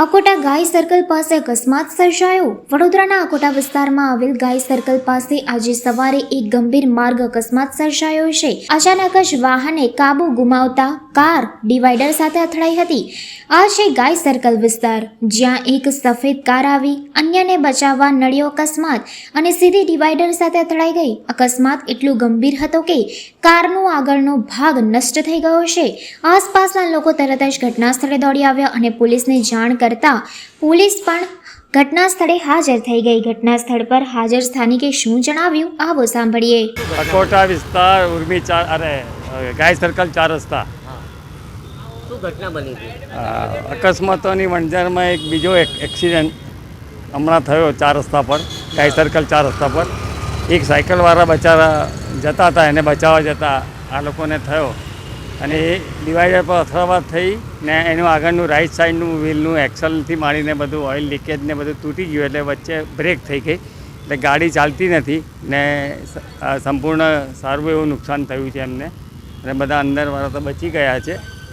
અકોટા ગાય circle પાસે અકસ્માત સર્જાયો। વડોદરાના અકોટા વિસ્તારમાં આવેલ ગાય સર્કલ પાસે આજે સવારે એક ગંભીર માર્ગ અકસ્માત સર્જાયો છે। અચાનક જ વાહને કાબુ ગુમાવતા કાર ડિવાઈડર સાથે અથડાઈ હતી। આ છે ગાય સર્કલ વિસ્તાર, જ્યાં એક સફેદ કાર આવી અન્યને બચાવવા નડ્યો અકસ્માત અને સીધી ડિવાઈડર સાથે અથડાઈ ગઈ। અકસ્માત એટલું ગંભીર હતો કે કારનો આગળનો ભાગ નષ્ટ થઈ ગયો છે। આસપાસના લોકો તરત જ ઘટના સ્થળે દોડી આવ્યા અને પોલીસને જાણ કરતા પોલીસ પણ ઘટના સ્થળે હાજર થઈ ગઈ। ઘટના સ્થળ પર હાજર સ્થાનિકે શું જણાવ્યું આવો સાંભળીએ। અકોટા વિસ્તાર ઉર્મી ગાય સર્કલ 4 રસ્તા શું ઘટના બની હતી? અકસ્માતોની વણઝારમાં એક બીજો એક્સિડન્ટ હમણાં થયો 4 રસ્તા પર, ગાય સર્કલ 4 રસ્તા પર। એક સાયકલવાળા બચારા જતા હતા, એને બચાવવા જતા આ લોકોને થયો અને એ ડિવાઈડર પર અથડામણ થઈ ને એનું આગળનું રાઈટ સાઈડનું વ્હીલનું એક્સલથી માંડીને બધું ઓઇલ લીકેજ ને બધું તૂટી ગયું, એટલે વચ્ચે બ્રેક થઈ ગઈ, એટલે ગાડી ચાલતી નથી ને સંપૂર્ણ સારું એવું નુકસાન થયું છે એમને, અને બધા અંદરવાળા તો બચી ગયા છે।